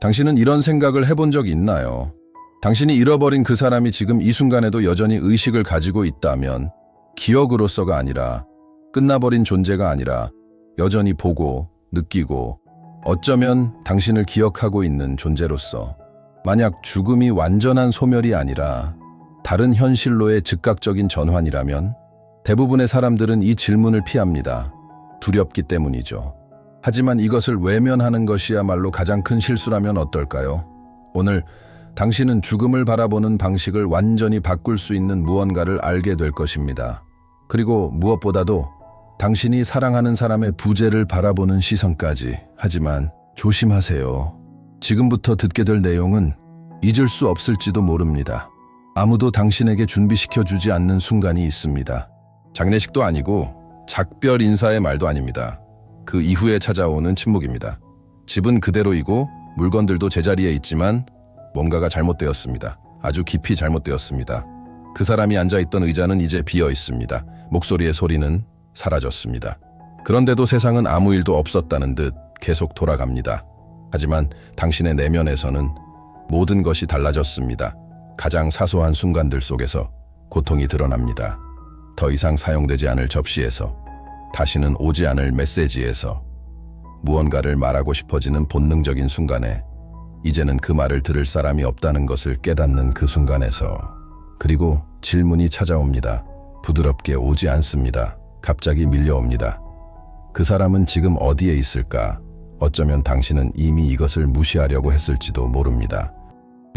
당신은 이런 생각을 해본 적 있나요? 당신이 잃어버린 그 사람이 지금 이 순간에도 여전히 의식을 가지고 있다면 기억으로서가 아니라 끝나버린 존재가 아니라 여전히 보고 느끼고 어쩌면 당신을 기억하고 있는 존재로서 만약 죽음이 완전한 소멸이 아니라 다른 현실로의 즉각적인 전환이라면 대부분의 사람들은 이 질문을 피합니다. 두렵기 때문이죠. 하지만 이것을 외면하는 것이야말로 가장 큰 실수라면 어떨까요? 오늘 당신은 죽음을 바라보는 방식을 완전히 바꿀 수 있는 무언가를 알게 될 것입니다. 그리고 무엇보다도 당신이 사랑하는 사람의 부재를 바라보는 시선까지. 하지만 조심하세요. 지금부터 듣게 될 내용은 잊을 수 없을지도 모릅니다. 아무도 당신에게 준비시켜주지 않는 순간이 있습니다. 장례식도 아니고 작별 인사의 말도 아닙니다. 그 이후에 찾아오는 침묵입니다. 집은 그대로이고 물건들도 제자리에 있지만 뭔가가 잘못되었습니다. 아주 깊이 잘못되었습니다. 그 사람이 앉아있던 의자는 이제 비어 있습니다. 목소리의 소리는 사라졌습니다. 그런데도 세상은 아무 일도 없었다는 듯 계속 돌아갑니다. 하지만 당신의 내면에서는 모든 것이 달라졌습니다. 가장 사소한 순간들 속에서 고통이 드러납니다. 더 이상 사용되지 않을 접시에서, 다시는 오지 않을 메시지에서, 무언가를 말하고 싶어지는 본능적인 순간에 이제는 그 말을 들을 사람이 없다는 것을 깨닫는 그 순간에서, 그리고 질문이 찾아옵니다. 부드럽게 오지 않습니다. 갑자기 밀려옵니다. 그 사람은 지금 어디에 있을까? 어쩌면 당신은 이미 이것을 무시하려고 했을지도 모릅니다.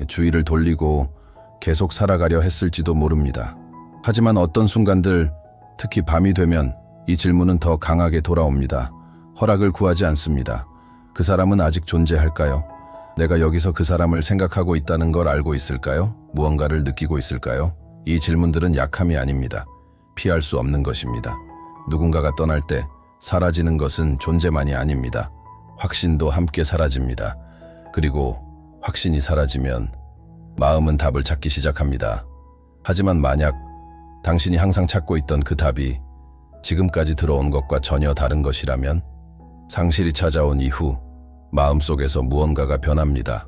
주의를 돌리고 계속 살아가려 했을지도 모릅니다. 하지만 어떤 순간들, 특히 밤이 되면 이 질문은 더 강하게 돌아옵니다. 허락을 구하지 않습니다. 그 사람은 아직 존재할까요? 내가 여기서 그 사람을 생각하고 있다는 걸 알고 있을까요? 무언가를 느끼고 있을까요? 이 질문들은 약함이 아닙니다. 피할 수 없는 것입니다. 누군가가 떠날 때 사라지는 것은 존재만이 아닙니다. 확신도 함께 사라집니다. 그리고 확신이 사라지면 마음은 답을 찾기 시작합니다. 하지만 만약 당신이 항상 찾고 있던 그 답이 지금까지 들어온 것과 전혀 다른 것이라면 상실이 찾아온 이후 마음속에서 무언가가 변합니다.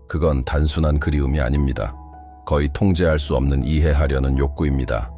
그건 단순한 그리움이 아닙니다. 거의 통제할 수 없는 이해하려는 욕구입니다.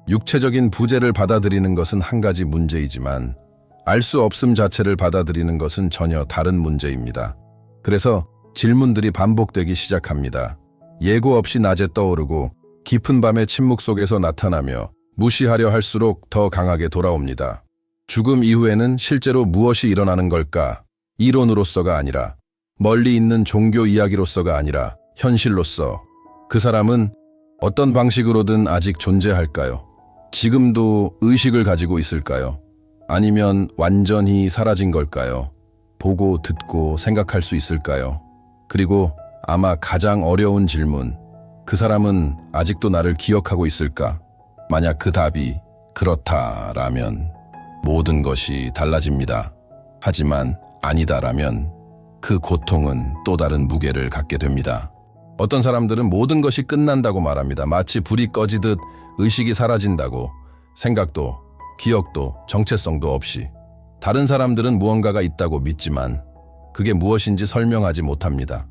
육체적인 부재를 받아들이는 것은 한 가지 문제이지만 알 수 없음 자체를 받아들이는 것은 전혀 다른 문제입니다. 그래서 질문들이 반복되기 시작합니다. 예고 없이 낮에 떠오르고 깊은 밤의 침묵 속에서 나타나며 무시하려 할수록 더 강하게 돌아옵니다. 죽음 이후에는 실제로 무엇이 일어나는 걸까? 이론으로서가 아니라, 멀리 있는 종교 이야기로서가 아니라 현실로서 그 사람은 어떤 방식으로든 아직 존재할까요? 지금도 의식을 가지고 있을까요? 아니면 완전히 사라진 걸까요? 보고 듣고 생각할 수 있을까요? 그리고 아마 가장 어려운 질문, 그 사람은 아직도 나를 기억하고 있을까? 만약 그 답이 그렇다라면 모든 것이 달라집니다. 하지만 아니다라면 그 고통은 또 다른 무게를 갖게 됩니다. 어떤 사람들은 모든 것이 끝난다고 말합니다. 마치 불이 꺼지듯 의식이 사라진다고. 생각도, 기억도, 정체성도 없이. 다른 사람들은 무언가가 있다고 믿지만 그게 무엇인지 설명하지 못합니다.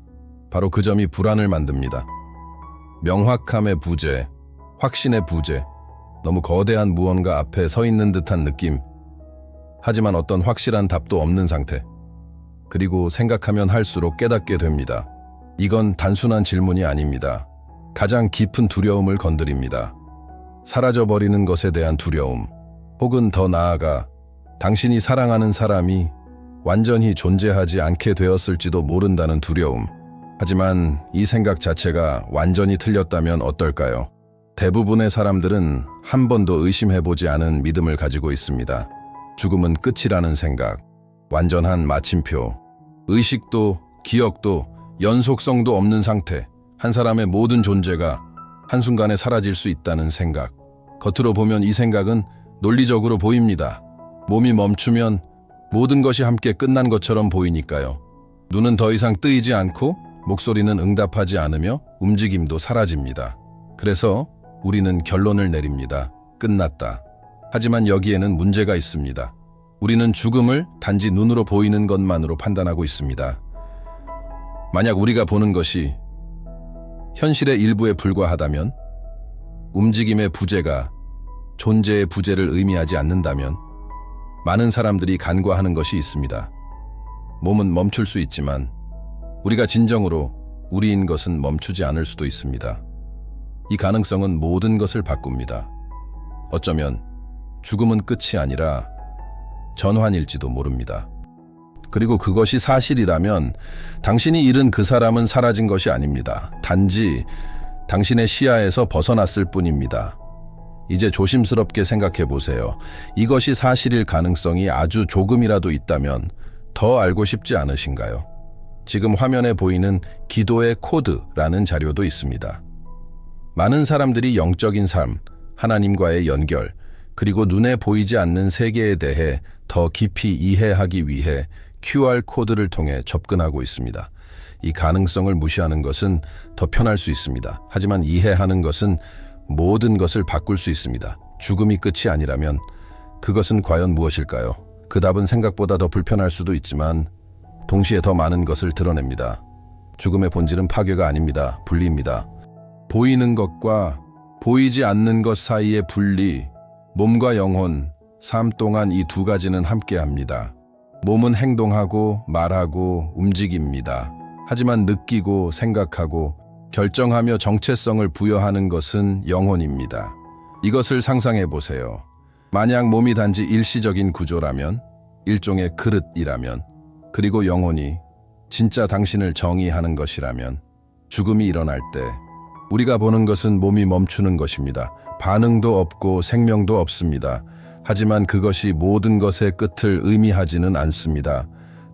바로 그 점이 불안을 만듭니다. 명확함의 부재, 확신의 부재, 너무 거대한 무언가 앞에 서 있는 듯한 느낌. 하지만 어떤 확실한 답도 없는 상태. 그리고 생각하면 할수록 깨닫게 됩니다. 이건 단순한 질문이 아닙니다. 가장 깊은 두려움을 건드립니다. 사라져버리는 것에 대한 두려움, 혹은 더 나아가 당신이 사랑하는 사람이 완전히 존재하지 않게 되었을지도 모른다는 두려움. 하지만 이 생각 자체가 완전히 틀렸다면 어떨까요? 대부분의 사람들은 한 번도 의심해보지 않은 믿음을 가지고 있습니다. 죽음은 끝이라는 생각, 완전한 마침표, 의식도 기억도 연속성도 없는 상태, 한 사람의 모든 존재가 한순간에 사라질 수 있다는 생각. 겉으로 보면 이 생각은 논리적으로 보입니다. 몸이 멈추면 모든 것이 함께 끝난 것처럼 보이니까요. 눈은 더 이상 뜨이지 않고 목소리는 응답하지 않으며 움직임도 사라집니다. 그래서 우리는 결론을 내립니다. 끝났다. 하지만 여기에는 문제가 있습니다. 우리는 죽음을 단지 눈으로 보이는 것만으로 판단하고 있습니다. 만약 우리가 보는 것이 현실의 일부에 불과하다면, 움직임의 부재가 존재의 부재를 의미하지 않는다면, 많은 사람들이 간과하는 것이 있습니다. 몸은 멈출 수 있지만 우리가 진정으로 우리인 것은 멈추지 않을 수도 있습니다. 이 가능성은 모든 것을 바꿉니다. 어쩌면 죽음은 끝이 아니라 전환일지도 모릅니다. 그리고 그것이 사실이라면 당신이 잃은 그 사람은 사라진 것이 아닙니다. 단지 당신의 시야에서 벗어났을 뿐입니다. 이제 조심스럽게 생각해 보세요. 이것이 사실일 가능성이 아주 조금이라도 있다면 더 알고 싶지 않으신가요? 지금 화면에 보이는 기도의 코드라는 자료도 있습니다. 많은 사람들이 영적인 삶, 하나님과의 연결, 그리고 눈에 보이지 않는 세계에 대해 더 깊이 이해하기 위해 QR코드를 통해 접근하고 있습니다. 이 가능성을 무시하는 것은 더 편할 수 있습니다. 하지만 이해하는 것은 모든 것을 바꿀 수 있습니다. 죽음이 끝이 아니라면 그것은 과연 무엇일까요? 그 답은 생각보다 더 불편할 수도 있지만 동시에 더 많은 것을 드러냅니다. 죽음의 본질은 파괴가 아닙니다. 분리입니다. 보이는 것과 보이지 않는 것 사이의 분리, 몸과 영혼, 삶 동안 이 두 가지는 함께합니다. 몸은 행동하고 말하고 움직입니다. 하지만 느끼고 생각하고 결정하며 정체성을 부여하는 것은 영혼입니다. 이것을 상상해 보세요. 만약 몸이 단지 일시적인 구조라면, 일종의 그릇이라면, 그리고 영혼이 진짜 당신을 정의하는 것이라면, 죽음이 일어날 때 우리가 보는 것은 몸이 멈추는 것입니다. 반응도 없고 생명도 없습니다. 하지만 그것이 모든 것의 끝을 의미하지는 않습니다.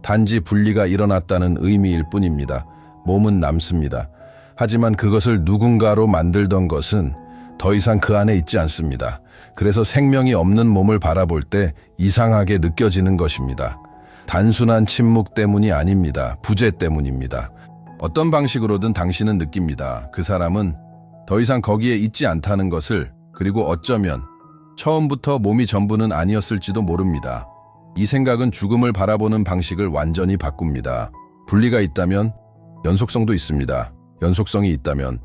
단지 분리가 일어났다는 의미일 뿐입니다. 몸은 남습니다. 하지만 그것을 누군가로 만들던 것은 더 이상 그 안에 있지 않습니다. 그래서 생명이 없는 몸을 바라볼 때 이상하게 느껴지는 것입니다. 단순한 침묵 때문이 아닙니다. 부재 때문입니다. 어떤 방식으로든 당신은 느낍니다. 그 사람은 더 이상 거기에 있지 않다는 것을, 그리고 어쩌면 처음부터 몸이 전부는 아니었을지도 모릅니다. 이 생각은 죽음을 바라보는 방식을 완전히 바꿉니다. 분리가 있다면 연속성도 있습니다. 연속성이 있다면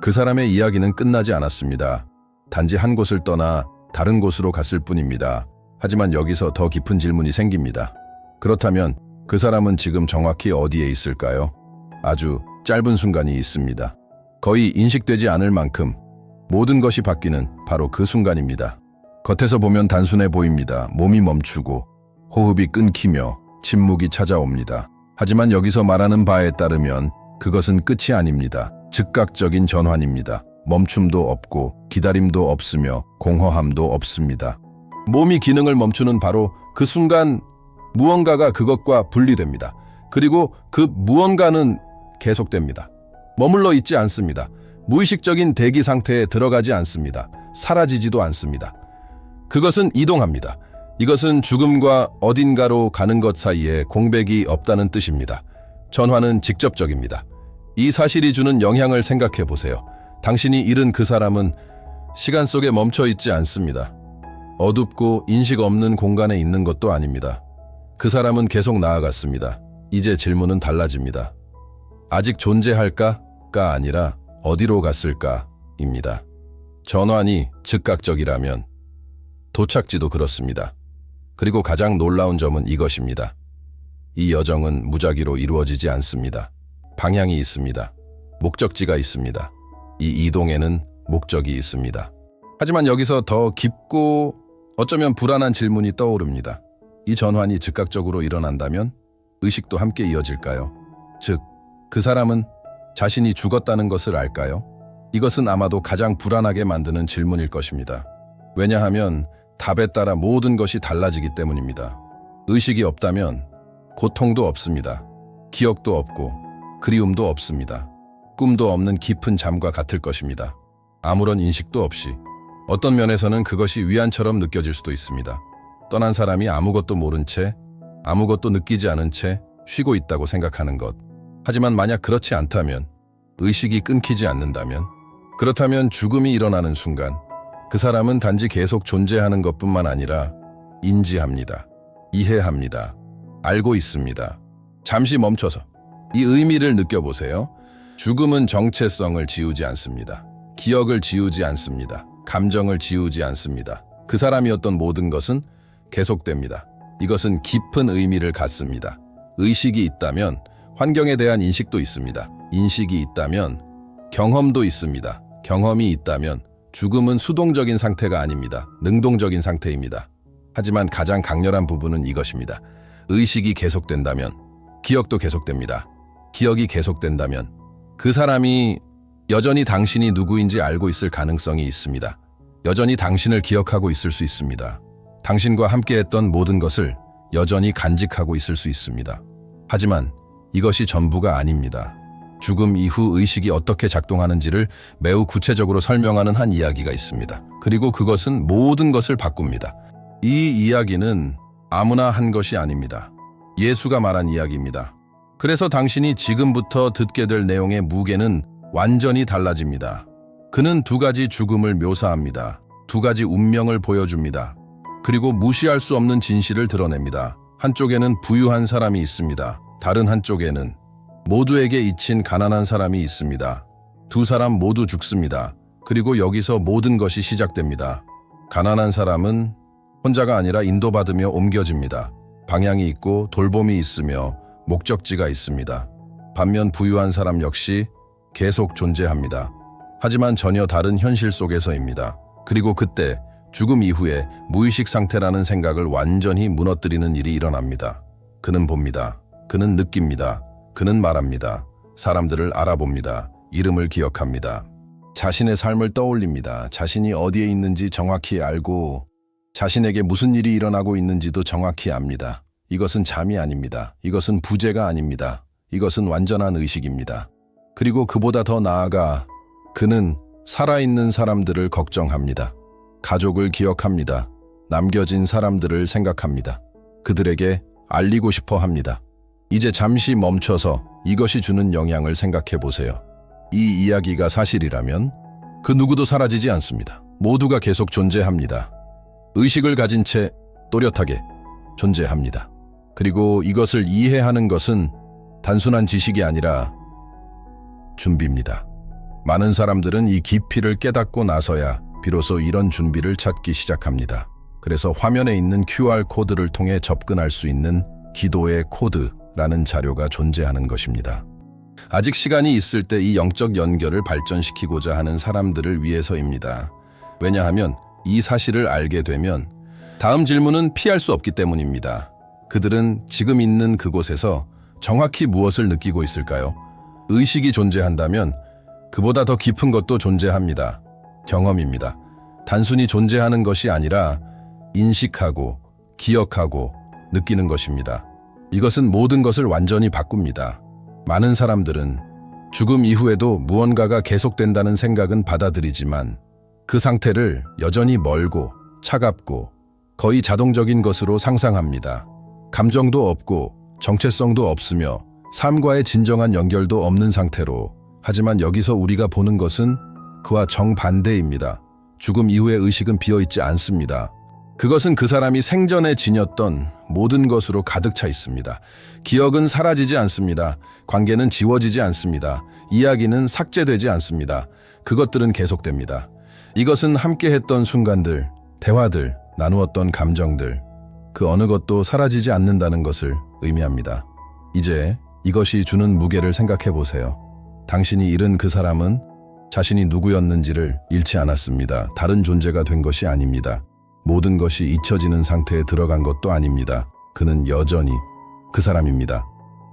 그 사람의 이야기는 끝나지 않았습니다. 단지 한 곳을 떠나 다른 곳으로 갔을 뿐입니다. 하지만 여기서 더 깊은 질문이 생깁니다. 그렇다면 그 사람은 지금 정확히 어디에 있을까요? 아주 짧은 순간이 있습니다. 거의 인식되지 않을 만큼 모든 것이 바뀌는 바로 그 순간입니다. 겉에서 보면 단순해 보입니다. 몸이 멈추고 호흡이 끊기며 침묵이 찾아옵니다. 하지만 여기서 말하는 바에 따르면 그것은 끝이 아닙니다. 즉각적인 전환입니다. 멈춤도 없고 기다림도 없으며 공허함도 없습니다. 몸이 기능을 멈추는 바로 그 순간 무언가가 그것과 분리됩니다. 그리고 그 무언가는 계속됩니다. 머물러 있지 않습니다. 무의식적인 대기 상태에 들어가지 않습니다. 사라지지도 않습니다. 그것은 이동합니다. 이것은 죽음과 어딘가로 가는 것 사이에 공백이 없다는 뜻입니다. 전환은 직접적입니다. 이 사실이 주는 영향을 생각해 보세요. 당신이 잃은 그 사람은 시간 속에 멈춰 있지 않습니다. 어둡고 인식 없는 공간에 있는 것도 아닙니다. 그 사람은 계속 나아갔습니다. 이제 질문은 달라집니다. 아직 존재할까?가 아니라 어디로 갔을까?입니다. 전환이 즉각적이라면 도착지도 그렇습니다. 그리고 가장 놀라운 점은 이것입니다. 이 여정은 무작위로 이루어지지 않습니다. 방향이 있습니다. 목적지가 있습니다. 이 이동에는 목적이 있습니다. 하지만 여기서 더 깊고 어쩌면 불안한 질문이 떠오릅니다. 이 전환이 즉각적으로 일어난다면 의식도 함께 이어질까요? 즉, 그 사람은 자신이 죽었다는 것을 알까요? 이것은 아마도 가장 불안하게 만드는 질문일 것입니다. 왜냐하면 답에 따라 모든 것이 달라지기 때문입니다. 의식이 없다면 고통도 없습니다. 기억도 없고 그리움도 없습니다. 꿈도 없는 깊은 잠과 같을 것입니다. 아무런 인식도 없이. 어떤 면에서는 그것이 위안처럼 느껴질 수도 있습니다. 떠난 사람이 아무것도 모른 채, 아무것도 느끼지 않은 채 쉬고 있다고 생각하는 것. 하지만 만약 그렇지 않다면, 의식이 끊기지 않는다면, 그렇다면 죽음이 일어나는 순간 그 사람은 단지 계속 존재하는 것뿐만 아니라 인지합니다. 이해합니다. 알고 있습니다. 잠시 멈춰서 이 의미를 느껴보세요. 죽음은 정체성을 지우지 않습니다. 기억을 지우지 않습니다. 감정을 지우지 않습니다. 그 사람이었던 모든 것은 계속됩니다. 이것은 깊은 의미를 갖습니다. 의식이 있다면 환경에 대한 인식도 있습니다. 인식이 있다면 경험도 있습니다. 경험이 있다면 죽음은 수동적인 상태가 아닙니다. 능동적인 상태입니다. 하지만 가장 강렬한 부분은 이것입니다. 의식이 계속된다면 기억도 계속됩니다. 기억이 계속된다면 그 사람이 여전히 당신이 누구인지 알고 있을 가능성이 있습니다. 여전히 당신을 기억하고 있을 수 있습니다. 당신과 함께했던 모든 것을 여전히 간직하고 있을 수 있습니다. 하지만 이것이 전부가 아닙니다. 죽음 이후 의식이 어떻게 작동하는지를 매우 구체적으로 설명하는 한 이야기가 있습니다. 그리고 그것은 모든 것을 바꿉니다. 이 이야기는 아무나 한 것이 아닙니다. 예수가 말한 이야기입니다. 그래서 당신이 지금부터 듣게 될 내용의 무게는 완전히 달라집니다. 그는 두 가지 죽음을 묘사합니다. 두 가지 운명을 보여줍니다. 그리고 무시할 수 없는 진실을 드러냅니다. 한쪽에는 부유한 사람이 있습니다. 다른 한쪽에는 모두에게 잊힌 가난한 사람이 있습니다. 두 사람 모두 죽습니다. 그리고 여기서 모든 것이 시작됩니다. 가난한 사람은 혼자가 아니라 인도받으며 옮겨집니다. 방향이 있고 돌봄이 있으며 목적지가 있습니다. 반면 부유한 사람 역시 계속 존재합니다. 하지만 전혀 다른 현실 속에서입니다. 그리고 그때 죽음 이후에 무의식 상태라는 생각을 완전히 무너뜨리는 일이 일어납니다. 그는 봅니다. 그는 느낍니다. 그는 말합니다. 사람들을 알아봅니다. 이름을 기억합니다. 자신의 삶을 떠올립니다. 자신이 어디에 있는지 정확히 알고 자신에게 무슨 일이 일어나고 있는지도 정확히 압니다. 이것은 잠이 아닙니다. 이것은 부재가 아닙니다. 이것은 완전한 의식입니다. 그리고 그보다 더 나아가 그는 살아있는 사람들을 걱정합니다. 가족을 기억합니다. 남겨진 사람들을 생각합니다. 그들에게 알리고 싶어 합니다. 이제 잠시 멈춰서 이것이 주는 영향을 생각해 보세요. 이 이야기가 사실이라면 그 누구도 사라지지 않습니다. 모두가 계속 존재합니다. 의식을 가진 채 또렷하게 존재합니다. 그리고 이것을 이해하는 것은 단순한 지식이 아니라 준비입니다. 많은 사람들은 이 깊이를 깨닫고 나서야 비로소 이런 준비를 찾기 시작합니다. 그래서 화면에 있는 QR코드를 통해 접근할 수 있는 기도의 코드라는 자료가 존재하는 것입니다. 아직 시간이 있을 때 이 영적 연결을 발전시키고자 하는 사람들을 위해서입니다. 왜냐하면 이 사실을 알게 되면 다음 질문은 피할 수 없기 때문입니다. 그들은 지금 있는 그곳에서 정확히 무엇을 느끼고 있을까요? 의식이 존재한다면 그보다 더 깊은 것도 존재합니다. 경험입니다. 단순히 존재하는 것이 아니라 인식하고 기억하고 느끼는 것입니다. 이것은 모든 것을 완전히 바꿉니다. 많은 사람들은 죽음 이후에도 무언가가 계속된다는 생각은 받아들이지만 그 상태를 여전히 멀고 차갑고 거의 자동적인 것으로 상상합니다. 감정도 없고 정체성도 없으며 삶과의 진정한 연결도 없는 상태로. 하지만 여기서 우리가 보는 것은 그와 정반대입니다. 죽음 이후의 의식은 비어있지 않습니다. 그것은 그 사람이 생전에 지녔던 모든 것으로 가득 차 있습니다. 기억은 사라지지 않습니다. 관계는 지워지지 않습니다. 이야기는 삭제되지 않습니다. 그것들은 계속됩니다. 이것은 함께했던 순간들, 대화들, 나누었던 감정들, 그 어느 것도 사라지지 않는다는 것을 의미합니다. 이제 이것이 주는 무게를 생각해 보세요. 당신이 잃은 그 사람은 자신이 누구였는지를 잃지 않았습니다. 다른 존재가 된 것이 아닙니다. 모든 것이 잊혀지는 상태에 들어간 것도 아닙니다. 그는 여전히 그 사람입니다.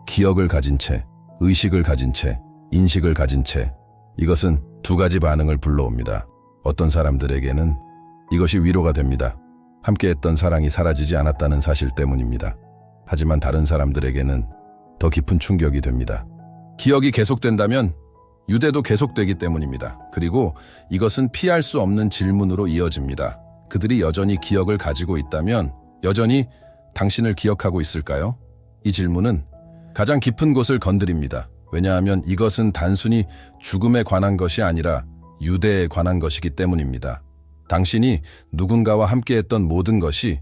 기억을 가진 채, 의식을 가진 채, 인식을 가진 채. 이것은 두 가지 반응을 불러옵니다. 어떤 사람들에게는 이것이 위로가 됩니다. 함께했던 사랑이 사라지지 않았다는 사실 때문입니다. 하지만 다른 사람들에게는 더 깊은 충격이 됩니다. 기억이 계속된다면 유대도 계속되기 때문입니다. 그리고 이것은 피할 수 없는 질문으로 이어집니다. 그들이 여전히 기억을 가지고 있다면 여전히 당신을 기억하고 있을까요? 이 질문은 가장 깊은 곳을 건드립니다. 왜냐하면 이것은 단순히 죽음에 관한 것이 아니라 유대에 관한 것이기 때문입니다. 당신이 누군가와 함께했던 모든 것이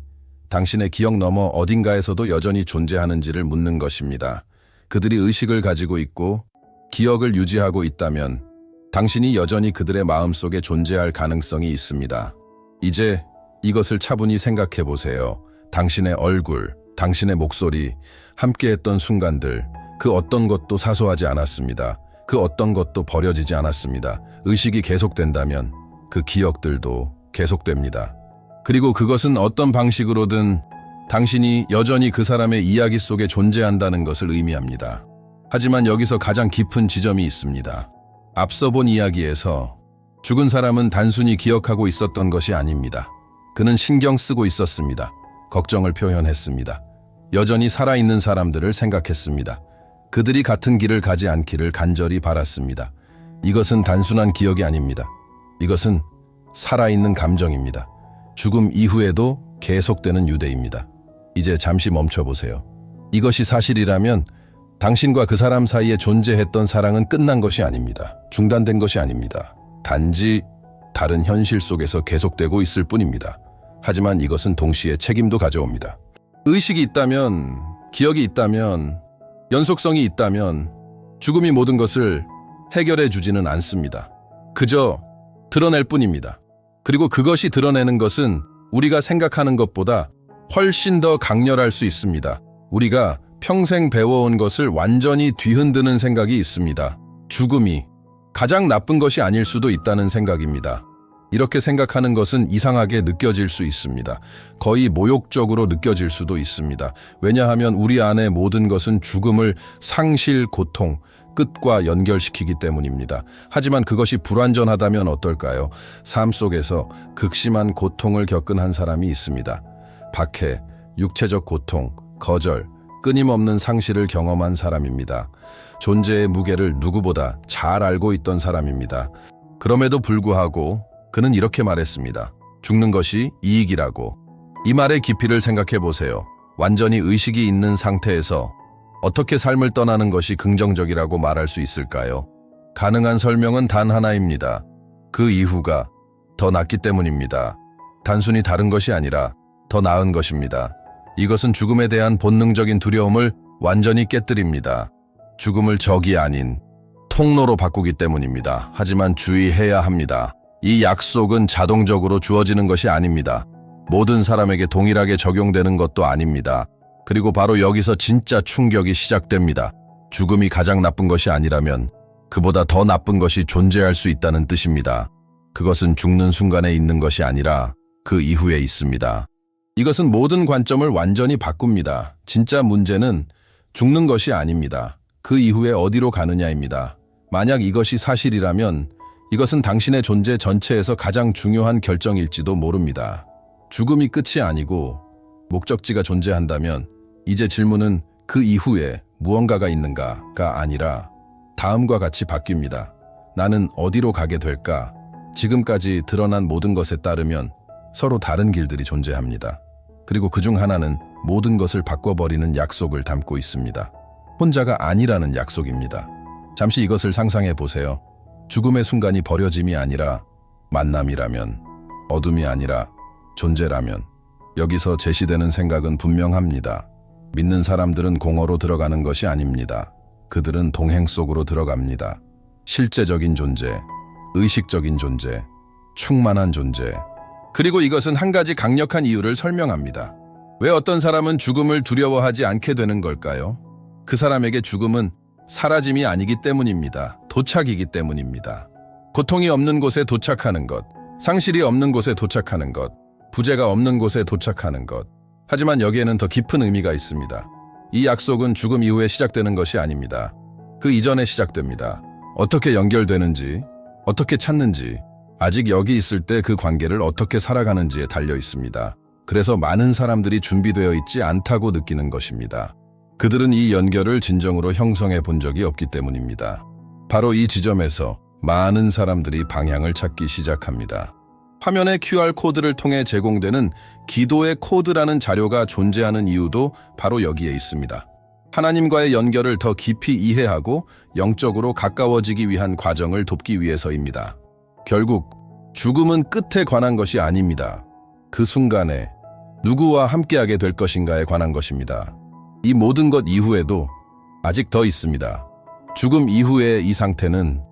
당신의 기억 너머 어딘가에서도 여전히 존재하는지를 묻는 것입니다. 그들이 의식을 가지고 있고 기억을 유지하고 있다면 당신이 여전히 그들의 마음속에 존재할 가능성이 있습니다. 이제 이것을 차분히 생각해 보세요. 당신의 얼굴, 당신의 목소리, 함께했던 순간들, 그 어떤 것도 사소하지 않았습니다. 그 어떤 것도 버려지지 않았습니다. 의식이 계속된다면 그 기억들도 계속됩니다. 그리고 그것은 어떤 방식으로든 당신이 여전히 그 사람의 이야기 속에 존재한다는 것을 의미합니다. 하지만 여기서 가장 깊은 지점이 있습니다. 앞서 본 이야기에서 죽은 사람은 단순히 기억하고 있었던 것이 아닙니다. 그는 신경 쓰고 있었습니다. 걱정을 표현했습니다. 여전히 살아있는 사람들을 생각했습니다. 그들이 같은 길을 가지 않기를 간절히 바랐습니다. 이것은 단순한 기억이 아닙니다. 이것은 살아있는 감정입니다. 죽음 이후에도 계속되는 유대입니다. 이제 잠시 멈춰보세요. 이것이 사실이라면 당신과 그 사람 사이에 존재했던 사랑은 끝난 것이 아닙니다. 중단된 것이 아닙니다. 단지 다른 현실 속에서 계속되고 있을 뿐입니다. 하지만 이것은 동시에 책임도 가져옵니다. 의식이 있다면, 기억이 있다면, 연속성이 있다면 죽음이 모든 것을 해결해 주지는 않습니다. 그저 드러낼 뿐입니다. 그리고 그것이 드러내는 것은 우리가 생각하는 것보다 훨씬 더 강렬할 수 있습니다. 우리가 평생 배워온 것을 완전히 뒤흔드는 생각이 있습니다. 죽음이 가장 나쁜 것이 아닐 수도 있다는 생각입니다. 이렇게 생각하는 것은 이상하게 느껴질 수 있습니다. 거의 모욕적으로 느껴질 수도 있습니다. 왜냐하면 우리 안의 모든 것은 죽음을 상실, 고통, 끝과 연결시키기 때문입니다. 하지만 그것이 불완전하다면 어떨까요? 삶 속에서 극심한 고통을 겪은 한 사람이 있습니다. 박해, 육체적 고통, 거절, 끊임없는 상실을 경험한 사람입니다. 존재의 무게를 누구보다 잘 알고 있던 사람입니다. 그럼에도 불구하고 그는 이렇게 말했습니다. 죽는 것이 이익이라고. 이 말의 깊이를 생각해 보세요. 완전히 의식이 있는 상태에서 어떻게 삶을 떠나는 것이 긍정적이라고 말할 수 있을까요? 가능한 설명은 단 하나입니다. 그 이후가 더 낫기 때문입니다. 단순히 다른 것이 아니라 더 나은 것입니다. 이것은 죽음에 대한 본능적인 두려움을 완전히 깨뜨립니다. 죽음을 적이 아닌 통로로 바꾸기 때문입니다. 하지만 주의해야 합니다. 이 약속은 자동적으로 주어지는 것이 아닙니다. 모든 사람에게 동일하게 적용되는 것도 아닙니다. 그리고 바로 여기서 진짜 충격이 시작됩니다. 죽음이 가장 나쁜 것이 아니라면 그보다 더 나쁜 것이 존재할 수 있다는 뜻입니다. 그것은 죽는 순간에 있는 것이 아니라 그 이후에 있습니다. 이것은 모든 관점을 완전히 바꿉니다. 진짜 문제는 죽는 것이 아닙니다. 그 이후에 어디로 가느냐입니다. 만약 이것이 사실이라면 이것은 당신의 존재 전체에서 가장 중요한 결정일지도 모릅니다. 죽음이 끝이 아니고 목적지가 존재한다면 이제 질문은 그 이후에 무언가가 있는가가 아니라 다음과 같이 바뀝니다. 나는 어디로 가게 될까? 지금까지 드러난 모든 것에 따르면 서로 다른 길들이 존재합니다. 그리고 그중 하나는 모든 것을 바꿔버리는 약속을 담고 있습니다. 혼자가 아니라는 약속입니다. 잠시 이것을 상상해 보세요. 죽음의 순간이 버려짐이 아니라 만남이라면, 어둠이 아니라 존재라면, 여기서 제시되는 생각은 분명합니다. 믿는 사람들은 공허로 들어가는 것이 아닙니다. 그들은 동행 속으로 들어갑니다. 실제적인 존재, 의식적인 존재, 충만한 존재. 그리고 이것은 한 가지 강력한 이유를 설명합니다. 왜 어떤 사람은 죽음을 두려워하지 않게 되는 걸까요? 그 사람에게 죽음은 사라짐이 아니기 때문입니다. 도착이기 때문입니다. 고통이 없는 곳에 도착하는 것, 상실이 없는 곳에 도착하는 것, 부재가 없는 곳에 도착하는 것. 하지만 여기에는 더 깊은 의미가 있습니다. 이 약속은 죽음 이후에 시작되는 것이 아닙니다. 그 이전에 시작됩니다. 어떻게 연결되는지, 어떻게 찾는지, 아직 여기 있을 때 그 관계를 어떻게 살아가는지에 달려 있습니다. 그래서 많은 사람들이 준비되어 있지 않다고 느끼는 것입니다. 그들은 이 연결을 진정으로 형성해 본 적이 없기 때문입니다. 바로 이 지점에서 많은 사람들이 방향을 찾기 시작합니다. 화면의 QR코드를 통해 제공되는 기도의 코드라는 자료가 존재하는 이유도 바로 여기에 있습니다. 하나님과의 연결을 더 깊이 이해하고 영적으로 가까워지기 위한 과정을 돕기 위해서입니다. 결국 죽음은 끝에 관한 것이 아닙니다. 그 순간에 누구와 함께하게 될 것인가에 관한 것입니다. 이 모든 것 이후에도 아직 더 있습니다. 죽음 이후의 이 상태는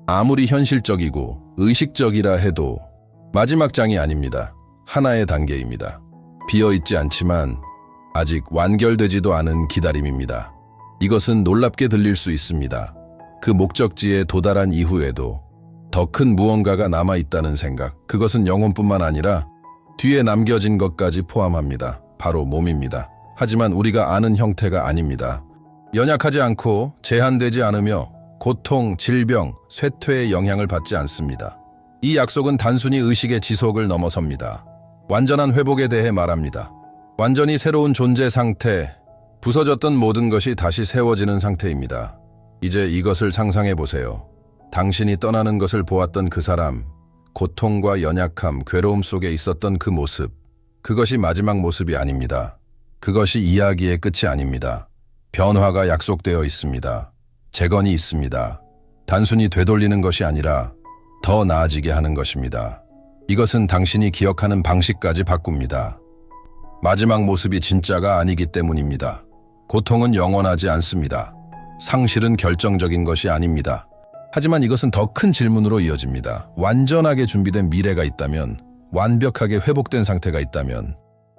아무리 현실적이고 의식적이라 해도 마지막 장이 아닙니다. 하나의 단계입니다. 비어있지 않지만 아직 완결되지도 않은 기다림입니다. 이것은 놀랍게 들릴 수 있습니다. 그 목적지에 도달한 이후에도 더 큰 무언가가 남아있다는 생각, 그것은 영혼뿐만 아니라 뒤에 남겨진 것까지 포함합니다. 바로 몸입니다. 하지만 우리가 아는 형태가 아닙니다. 연약하지 않고 제한되지 않으며 고통, 질병, 쇠퇴의 영향을 받지 않습니다. 이 약속은 단순히 의식의 지속을 넘어섭니다. 완전한 회복에 대해 말합니다. 완전히 새로운 존재 상태, 부서졌던 모든 것이 다시 세워지는 상태입니다. 이제 이것을 상상해 보세요. 당신이 떠나는 것을 보았던 그 사람, 고통과 연약함, 괴로움 속에 있었던 그 모습, 그것이 마지막 모습이 아닙니다. 그것이 이야기의 끝이 아닙니다. 변화가 약속되어 있습니다. 재건이 있습니다. 단순히 되돌리는 것이 아니라 더 나아지게 하는 것입니다. 이것은 당신이 기억하는 방식까지 바꿉니다. 마지막 모습이 진짜가 아니기 때문입니다. 고통은 영원하지 않습니다. 상실은 결정적인 것이 아닙니다. 하지만 이것은 더 큰 질문으로 이어집니다. 완전하게 준비된 미래가 있다면, 완벽하게 회복된 상태가 있다면,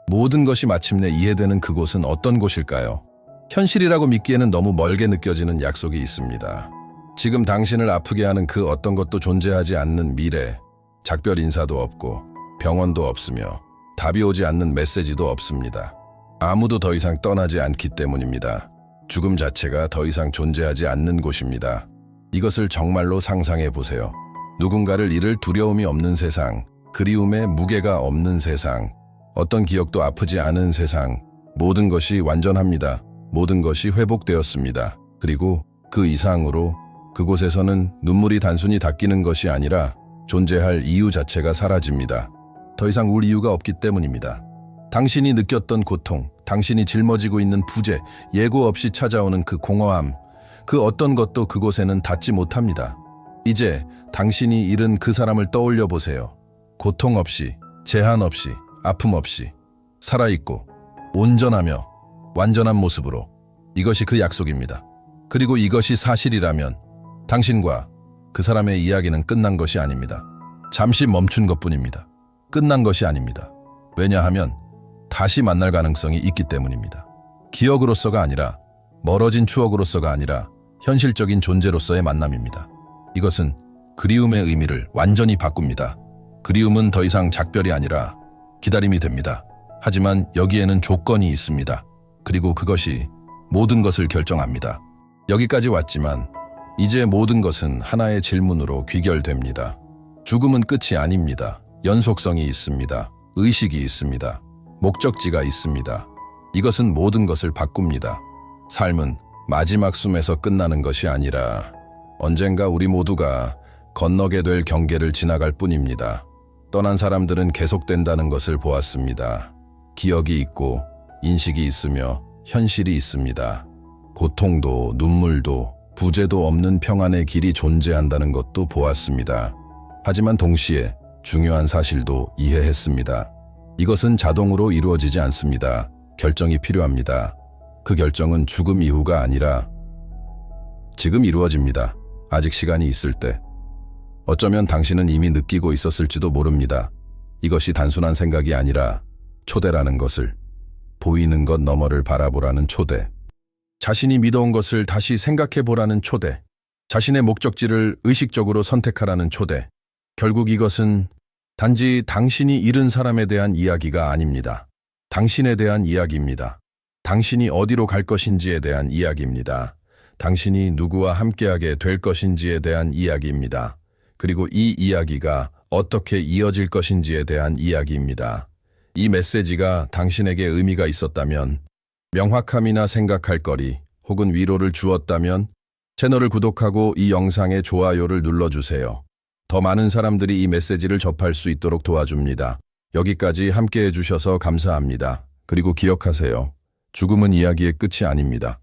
모든 것이 마침내 이해되는 그곳은 어떤 곳일까요? 현실이라고 믿기에는 너무 멀게 느껴지는 약속이 있습니다. 지금 당신을 아프게 하는 그 어떤 것도 존재하지 않는 미래, 작별 인사도 없고 병원도 없으며 답이 오지 않는 메시지도 없습니다. 아무도 더 이상 떠나지 않기 때문입니다. 죽음 자체가 더 이상 존재하지 않는 곳입니다. 이것을 정말로 상상해 보세요. 누군가를 잃을 두려움이 없는 세상, 그리움의 무게가 없는 세상, 어떤 기억도 아프지 않은 세상, 모든 것이 완전합니다. 모든 것이 회복되었습니다. 그리고 그 이상으로 그곳에서는 눈물이 단순히 닦이는 것이 아니라 존재할 이유 자체가 사라집니다. 더 이상 울 이유가 없기 때문입니다. 당신이 느꼈던 고통, 당신이 짊어지고 있는 부재, 예고 없이 찾아오는 그 공허함, 그 어떤 것도 그곳에는 닿지 못합니다. 이제 당신이 잃은 그 사람을 떠올려 보세요. 고통 없이, 제한 없이, 아픔 없이, 살아있고, 온전하며 완전한 모습으로. 이것이 그 약속입니다. 그리고 이것이 사실이라면 당신과 그 사람의 이야기는 끝난 것이 아닙니다. 잠시 멈춘 것뿐입니다. 끝난 것이 아닙니다. 왜냐하면 다시 만날 가능성이 있기 때문입니다. 기억으로서가 아니라, 멀어진 추억으로서가 아니라 현실적인 존재로서의 만남입니다. 이것은 그리움의 의미를 완전히 바꿉니다. 그리움은 더 이상 작별이 아니라 기다림이 됩니다. 하지만 여기에는 조건이 있습니다. 그리고 그것이 모든 것을 결정합니다. 여기까지 왔지만 이제 모든 것은 하나의 질문으로 귀결됩니다. 죽음은 끝이 아닙니다. 연속성이 있습니다. 의식이 있습니다. 목적지가 있습니다. 이것은 모든 것을 바꿉니다. 삶은 마지막 숨에서 끝나는 것이 아니라 언젠가 우리 모두가 건너게 될 경계를 지나갈 뿐입니다. 떠난 사람들은 계속된다는 것을 보았습니다. 기억이 있고 인식이 있으며 현실이 있습니다. 고통도 눈물도 부재도 없는 평안의 길이 존재한다는 것도 보았습니다. 하지만 동시에 중요한 사실도 이해했습니다. 이것은 자동으로 이루어지지 않습니다. 결정이 필요합니다. 그 결정은 죽음 이후가 아니라 지금 이루어집니다. 아직 시간이 있을 때. 어쩌면 당신은 이미 느끼고 있었을지도 모릅니다. 이것이 단순한 생각이 아니라 초대라는 것을, 보이는 것 너머를 바라보라는 초대, 자신이 믿어온 것을 다시 생각해보라는 초대, 자신의 목적지를 의식적으로 선택하라는 초대. 결국 이것은 단지 당신이 잃은 사람에 대한 이야기가 아닙니다. 당신에 대한 이야기입니다. 당신이 어디로 갈 것인지에 대한 이야기입니다. 당신이 누구와 함께하게 될 것인지에 대한 이야기입니다. 그리고 이 이야기가 어떻게 이어질 것인지에 대한 이야기입니다. 이 메시지가 당신에게 의미가 있었다면, 명확함이나 생각할 거리 혹은 위로를 주었다면 채널을 구독하고 이 영상에 좋아요를 눌러주세요. 더 많은 사람들이 이 메시지를 접할 수 있도록 도와줍니다. 여기까지 함께해 주셔서 감사합니다. 그리고 기억하세요. 죽음은 이야기의 끝이 아닙니다.